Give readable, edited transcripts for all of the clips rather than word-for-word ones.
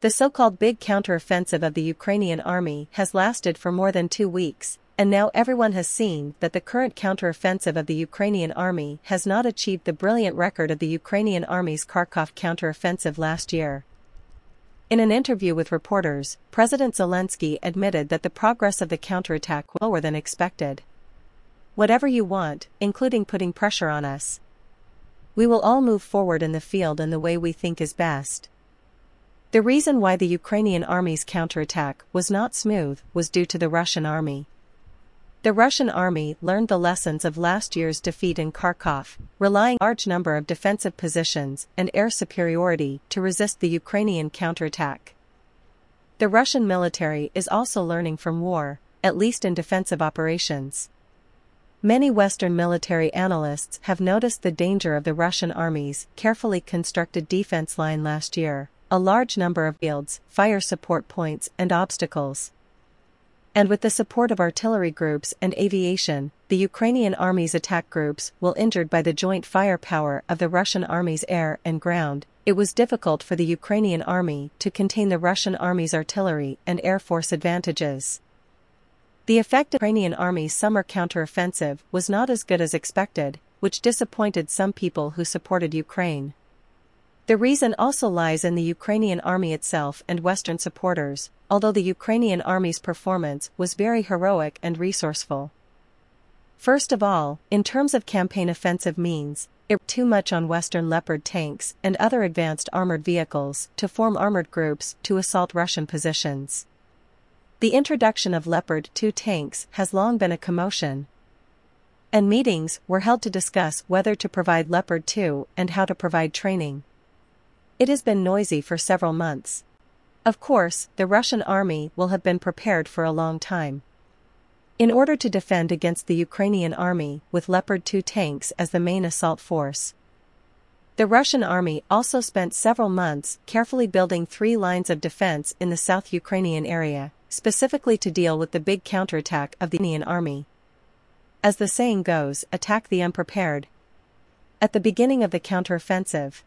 The so-called big counter-offensive of the Ukrainian army has lasted for more than 2 weeks, and now everyone has seen that the current counter-offensive of the Ukrainian army has not achieved the brilliant record of the Ukrainian army's Kharkov counter-offensive last year. In an interview with reporters, President Zelensky admitted that the progress of the counterattack was lower than expected. "Whatever you want, including putting pressure on us. We will all move forward in the field in the way we think is best." The reason why the Ukrainian army's counterattack was not smooth was due to the Russian army. The Russian army learned the lessons of last year's defeat in Kharkov, relying on a large number of defensive positions and air superiority to resist the Ukrainian counterattack. The Russian military is also learning from war, at least in defensive operations. Many Western military analysts have noticed the danger of the Russian army's carefully constructed defense line last year, a large number of fields, fire support points, and obstacles. And with the support of artillery groups and aviation, the Ukrainian army's attack groups were injured by the joint firepower of the Russian army's air and ground. It was difficult for the Ukrainian army to contain the Russian army's artillery and air force advantages. The effect of the Ukrainian army's summer counteroffensive was not as good as expected, which disappointed some people who supported Ukraine. The reason also lies in the Ukrainian army itself and Western supporters, although the Ukrainian army's performance was very heroic and resourceful. First of all, in terms of campaign offensive means, it relied too much on Western Leopard tanks and other advanced armored vehicles to form armored groups to assault Russian positions. The introduction of Leopard 2 tanks has long been a commotion, and meetings were held to discuss whether to provide Leopard 2 and how to provide training. It has been noisy for several months. Of course, the Russian army will have been prepared for a long time. In order to defend against the Ukrainian army with Leopard 2 tanks as the main assault force, the Russian army also spent several months carefully building 3 lines of defense in the South Ukrainian area, specifically to deal with the big counterattack of the Ukrainian army. As the saying goes, attack the unprepared. At the beginning of the counteroffensive,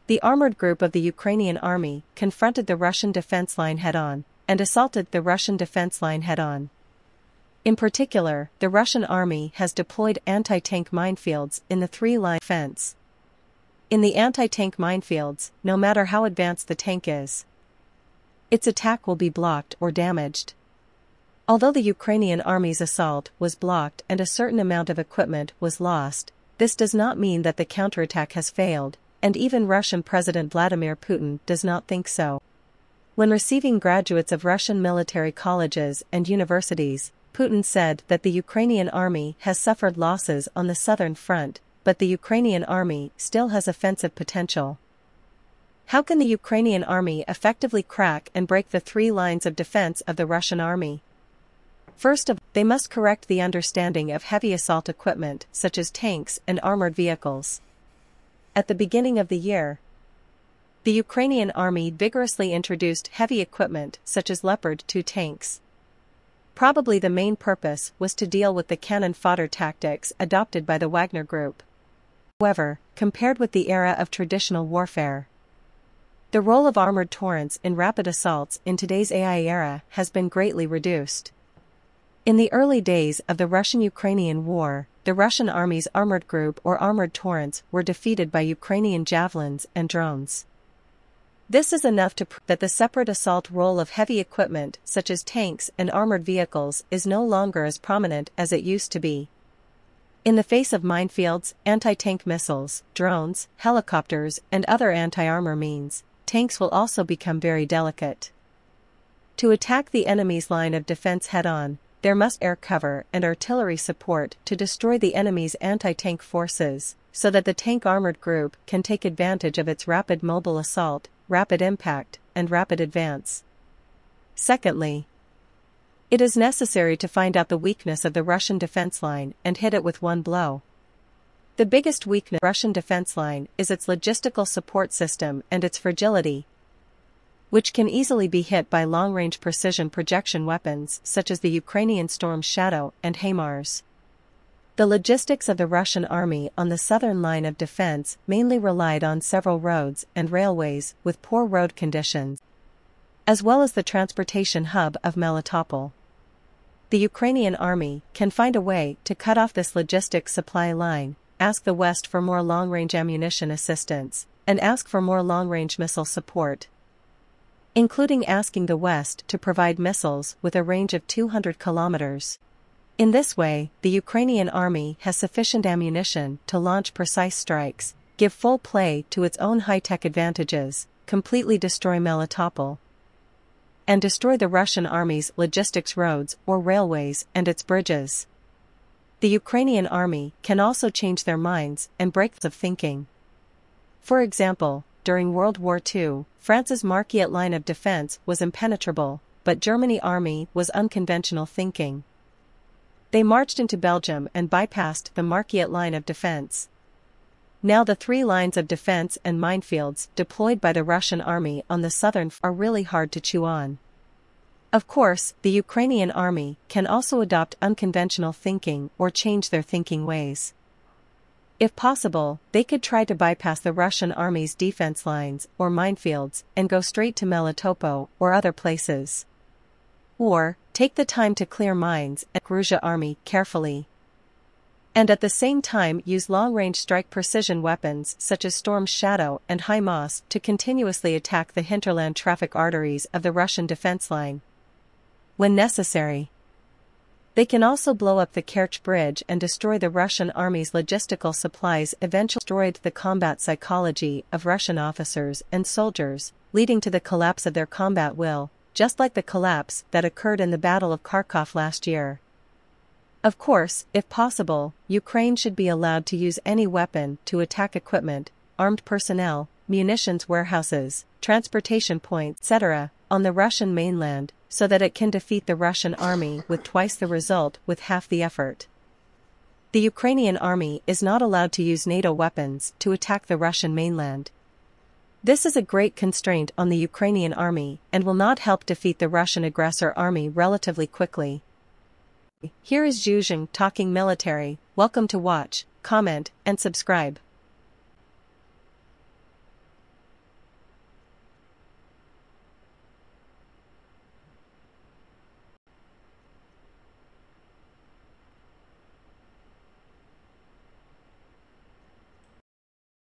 the armored group of the Ukrainian army confronted the Russian defense line head-on, and assaulted the Russian defense line head-on. In particular, the Russian army has deployed anti-tank minefields in the 3-line defense. In the anti-tank minefields, no matter how advanced the tank is, its attack will be blocked or damaged. Although the Ukrainian army's assault was blocked and a certain amount of equipment was lost, this does not mean that the counterattack has failed, and even Russian President Vladimir Putin does not think so. When receiving graduates of Russian military colleges and universities, Putin said that the Ukrainian army has suffered losses on the southern front, but the Ukrainian army still has offensive potential. How can the Ukrainian army effectively crack and break the 3 lines of defense of the Russian army? First of all, they must correct the understanding of heavy assault equipment such as tanks and armored vehicles. At the beginning of the year, the Ukrainian army vigorously introduced heavy equipment such as Leopard 2 tanks. Probably the main purpose was to deal with the cannon fodder tactics adopted by the Wagner Group. However, compared with the era of traditional warfare, the role of armored torrents in rapid assaults in today's AI era has been greatly reduced. In the early days of the Russian-Ukrainian War, the Russian army's armored group or armored torrents were defeated by Ukrainian javelins and drones. This is enough to prove that the separate assault role of heavy equipment such as tanks and armored vehicles is no longer as prominent as it used to be. In the face of minefields, anti-tank missiles, drones, helicopters, and other anti-armor means, tanks will also become very delicate. To attack the enemy's line of defense head-on, there must be air cover and artillery support to destroy the enemy's anti-tank forces, so that the tank armored group can take advantage of its rapid mobile assault, rapid impact, and rapid advance. Secondly, it is necessary to find out the weakness of the Russian defense line and hit it with one blow. The biggest weakness of the Russian defense line is its logistical support system and its fragility, which can easily be hit by long-range precision projection weapons such as the Ukrainian Storm Shadow and HIMARS. The logistics of the Russian army on the southern line of defense mainly relied on several roads and railways with poor road conditions. as well as the transportation hub of Melitopol. The Ukrainian army can find a way to cut off this logistics supply line, ask the West for more long-range ammunition assistance, and ask for more long-range missile support, including asking the West to provide missiles with a range of 200 kilometers. In this way, the Ukrainian army has sufficient ammunition to launch precise strikes, give full play to its own high-tech advantages, completely destroy Melitopol, and destroy the Russian army's logistics roads or railways and its bridges. The Ukrainian army can also change their minds and break of thinking. For example, during World War II, France's Marchiot line of defense was impenetrable, but Germany's army was unconventional thinking. They marched into Belgium and bypassed the Marchiot line of defense. Now the 3 lines of defense and minefields deployed by the Russian army on the southern front are really hard to chew on. Of course, the Ukrainian army can also adopt unconventional thinking or change their thinking ways. If possible, they could try to bypass the Russian army's defense lines or minefields and go straight to Melitopol or other places. Or, take the time to clear mines and Georgia army carefully, and at the same time use long-range strike precision weapons such as Storm's Shadow and HIMARS to continuously attack the hinterland traffic arteries of the Russian defense line when necessary. They can also blow up the Kerch Bridge and destroy the Russian army's logistical supplies, eventually destroyed the combat psychology of Russian officers and soldiers, leading to the collapse of their combat will, just like the collapse that occurred in the Battle of Kharkov last year. Of course, if possible, Ukraine should be allowed to use any weapon to attack equipment, armed personnel, munitions warehouses, transportation points, etc., on the Russian mainland, so that it can defeat the Russian army with twice the result with half the effort. The Ukrainian army is not allowed to use NATO weapons to attack the Russian mainland. This is a great constraint on the Ukrainian army and will not help defeat the Russian aggressor army relatively quickly. Here is Zhuzheng talking military. Welcome to watch, comment, and subscribe.